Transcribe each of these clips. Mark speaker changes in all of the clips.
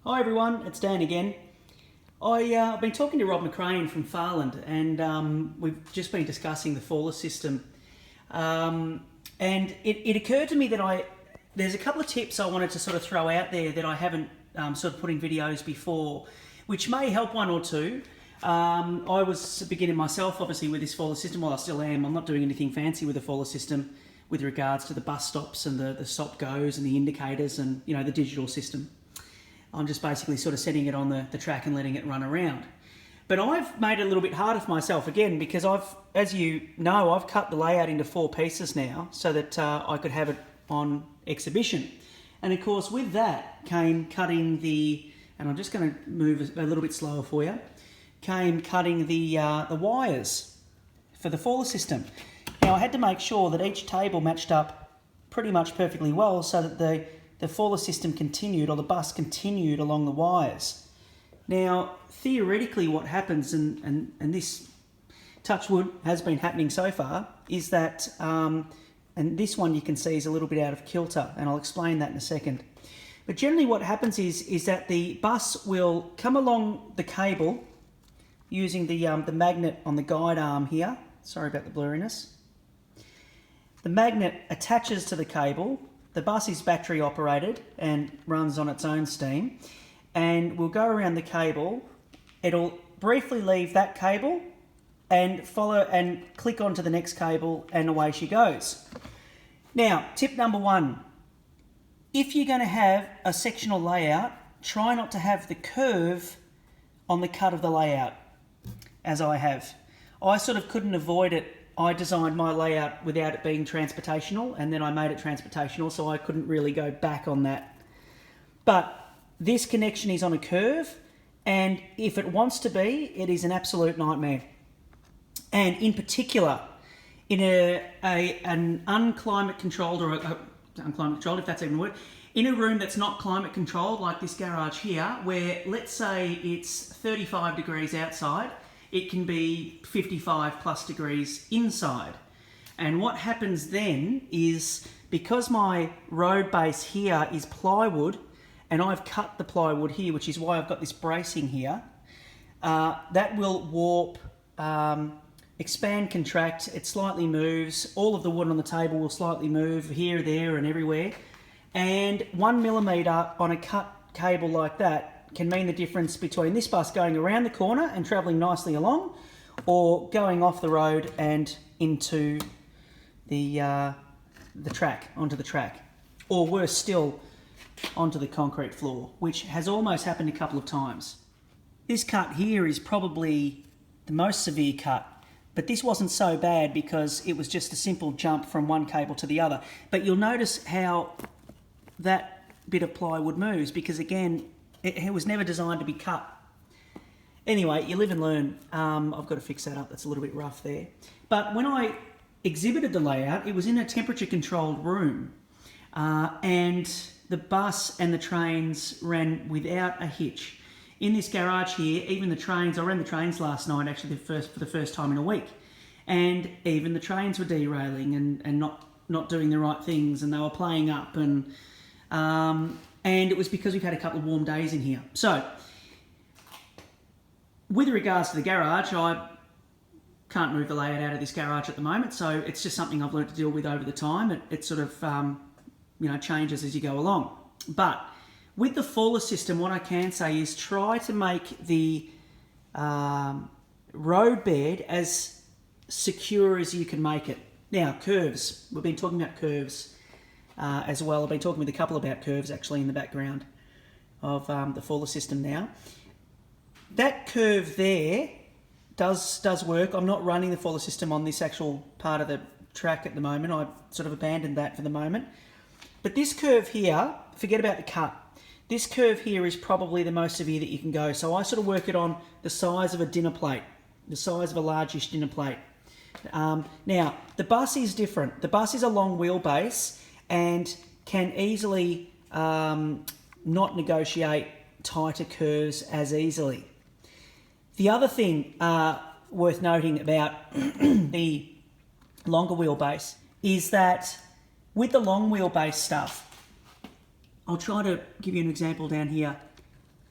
Speaker 1: Hi everyone, it's Dan again. I've been talking to Rob McCrane from Farland, and we've just been discussing the Faller system. And it occurred to me that there's a couple of tips I wanted to sort of throw out there that I haven't sort of put in videos before, which may help one or two. I was beginning myself, obviously, with this Faller system. Well, I still am. I'm not doing anything fancy with the Faller system with regards to the bus stops and the stop goes and the indicators and, you know, the digital system. I'm just basically sort of setting it on the track and letting it run around. But I've made it a little bit harder for myself again because as you know, I've cut the layout into 4 pieces now so that I could have it on exhibition. And of course with that came cutting and I'm just going to move a little bit slower for you, came cutting the wires for the Faller system. Now I had to make sure that each table matched up pretty much perfectly well so that the Faller system continued, or the bus continued along the wires. Now, theoretically what happens, and this, touch wood, has been happening so far, is that, and this one you can see is a little bit out of kilter, and I'll explain that in a second. But generally what happens is that the bus will come along the cable using the magnet on the guide arm here. Sorry about the blurriness. The magnet attaches to the cable. The bus is battery operated and runs on its own steam, and we'll go around the cable. It'll briefly leave that cable and follow and click onto the next cable, and away she goes. Now, tip number 1, if you're going to have a sectional layout, try not to have the curve on the cut of the layout, as I have. I sort of couldn't avoid it. I designed my layout without it being transportational, and then I made it transportational, so I couldn't really go back on that. But this connection is on a curve, and if it wants to be, it is an absolute nightmare. And in particular, in an unclimate controlled, or unclimate controlled, if that's even a word, in a room that's not climate controlled, like this garage here, where let's say it's 35 degrees outside, it can be 55 plus degrees inside. And what happens then is, because my road base here is plywood, and I've cut the plywood here, which is why I've got this bracing here, that will warp, expand, contract, it slightly moves, all of the wood on the table will slightly move here, there and everywhere. And 1 millimetre on a cut cable like that can mean the difference between this bus going around the corner and travelling nicely along, or going off the road and into the track, onto the track, or worse still, onto the concrete floor, which has almost happened a couple of times. This cut here is probably the most severe cut, but this wasn't so bad because it was just a simple jump from one cable to the other. But you'll notice how that bit of plywood moves, because again, it was never designed to be cut. Anyway, you live and learn. I've got to fix that up. That's a little bit rough there. But when I exhibited the layout, it was in a temperature-controlled room. And the bus and the trains ran without a hitch. In this garage here, even the trains, I ran the trains last night, actually for the first time in a week. And even the trains were derailing and not doing the right things, and they were playing up, and it was because we've had a couple of warm days in here. So, with regards to the garage, I can't move the layout out of this garage at the moment, so it's just something I've learned to deal with over the time. It sort of, changes as you go along. But with the Faller system, what I can say is try to make the road bed as secure as you can make it. Now, curves. We've been talking about curves as well. I've been talking with a couple about curves actually in the background of the Faller system now. That curve there does work. I'm not running the Faller system on this actual part of the track at the moment. I've sort of abandoned that for the moment. But this curve here, forget about the cut. This curve here is probably the most severe that you can go. So I sort of work it on the size of a dinner plate, the size of a largish dinner plate. Now, the bus is different. The bus is a long wheelbase and can easily not negotiate tighter curves as easily. The other thing worth noting about the longer wheelbase is that with the long wheelbase stuff, I'll try to give you an example down here.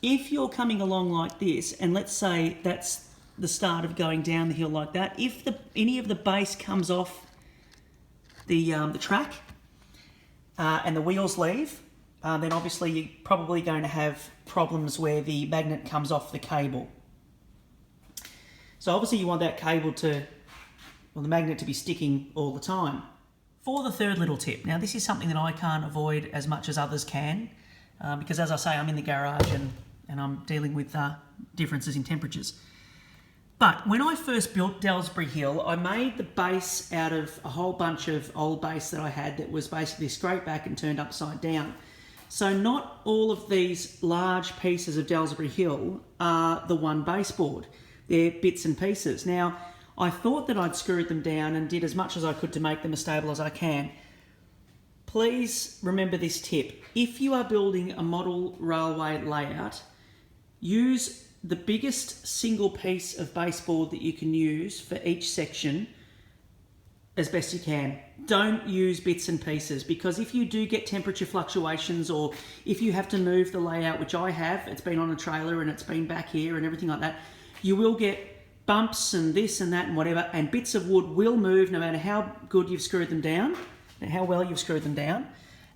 Speaker 1: if you're coming along like this, and let's say that's the start of going down the hill like that, if any of the base comes off the track and the wheels leave, then obviously you're probably going to have problems where the magnet comes off the cable. So obviously you want that cable the magnet to be sticking all the time. For the third little tip, now this is something that I can't avoid as much as others can, because as I say, I'm in the garage and I'm dealing with differences in temperatures. But when I first built Delsbury Hill, I made the base out of a whole bunch of old base that I had that was basically scraped back and turned upside down. So not all of these large pieces of Delsbury Hill are the one baseboard. They're bits and pieces. Now, I thought that I'd screwed them down and did as much as I could to make them as stable as I can. Please remember this tip. If you are building a model railway layout, use the biggest single piece of baseboard that you can use for each section as best you can. Don't use bits and pieces, because if you do get temperature fluctuations, or if you have to move the layout, which I have, it's been on a trailer and it's been back here and everything like that, you will get bumps and this and that and whatever, and bits of wood will move no matter how good you've screwed them down and how well you've screwed them down.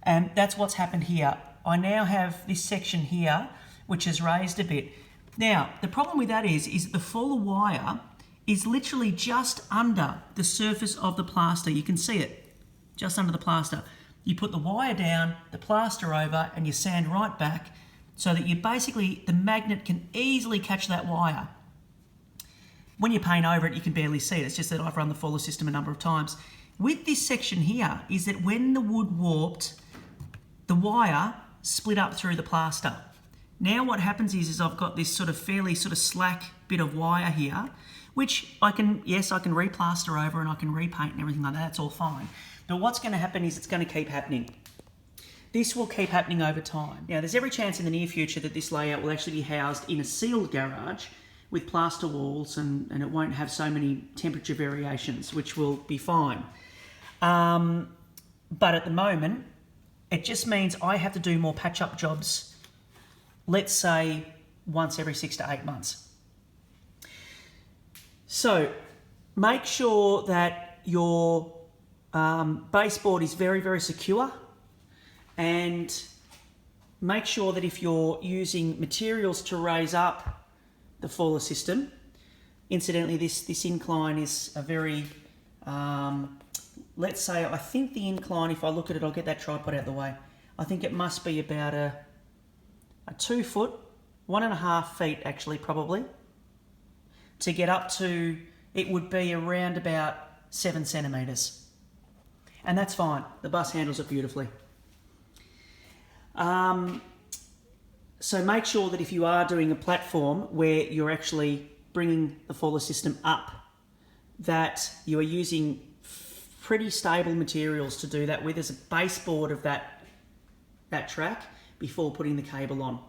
Speaker 1: And that's what's happened here. I now have this section here which has raised a bit. Now, the problem with that is that the fuller wire is literally just under the surface of the plaster. You can see it, just under the plaster. You put the wire down, the plaster over, and you sand right back so that the magnet can easily catch that wire. When you paint over it, you can barely see it. It's just that I've run the Fuller system a number of times. With this section here is that when the wood warped, the wire split up through the plaster. Now what happens is I've got this fairly slack bit of wire here, which I can replaster over and I can repaint and everything like that. That's all fine. But what's going to happen is it's going to keep happening. This will keep happening over time. Now, there's every chance in the near future that this layout will actually be housed in a sealed garage with plaster walls, and it won't have so many temperature variations, which will be fine. But at the moment, it just means I have to do more patch-up jobs, let's say once every 6 to 8 months. So make sure that your baseboard is very, very secure, and make sure that if you're using materials to raise up the Fuller system, incidentally, this incline is a very, let's say, I think the incline, if I look at it, I'll get that tripod out of the way. I think it must be about a 2 foot, 1.5 feet actually, probably, to get up to, it would be around about 7 centimetres. And that's fine. The bus handles it beautifully. So make sure that if you are doing a platform where you're actually bringing the Fuller system up, that you are using pretty stable materials to do that with as a baseboard of that track before putting the cable on.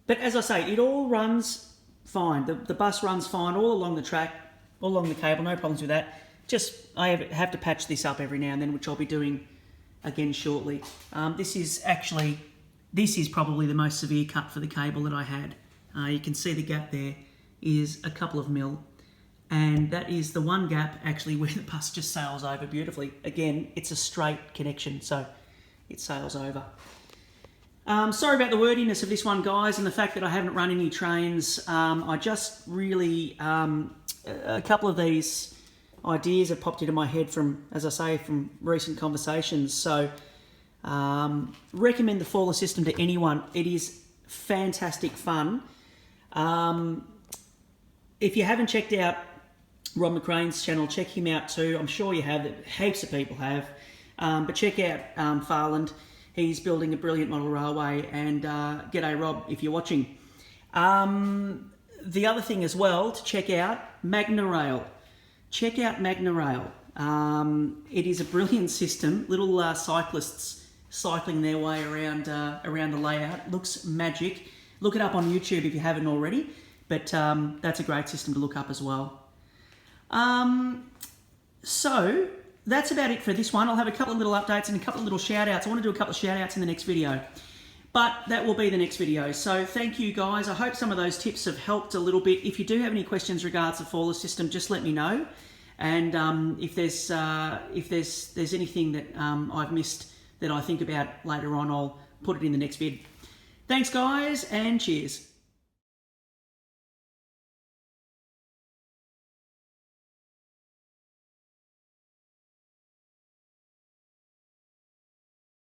Speaker 1: But as I say, it all runs fine. The bus runs fine all along the track, all along the cable, no problems with that. Just I have to patch this up every now and then, which I'll be doing again shortly. This is probably the most severe cut for the cable that I had. You can see the gap there is a couple of mil, and that is the one gap actually where the bus just sails over beautifully. Again, it's a straight connection, so it sails over. Sorry about the wordiness of this one, guys, and the fact that I haven't run any trains. I just really, a couple of these ideas have popped into my head from, as I say, from recent conversations. So recommend the Fuller system to anyone. It is fantastic fun. If you haven't checked out Rob McCrane's channel, check him out too. I'm sure you have, heaps of people have. But check out Farland. He's building a brilliant model railway, and g'day Rob if you're watching. The other thing as well to check out, MagnaRail. Check out MagnaRail. It is a brilliant system. Little cyclists cycling their way around the layout. Looks magic. Look it up on YouTube if you haven't already. But that's a great system to look up as well. So that's about it for this one. I'll have a couple of little updates and a couple of little shout outs. I want to do a couple of shout outs in the next video. But that will be the next video. So thank you guys. I hope some of those tips have helped a little bit. If you do have any questions regards the Fawless system, just let me know. And if there's anything that I've missed that I think about later on, I'll put it in the next vid. Thanks guys, and cheers.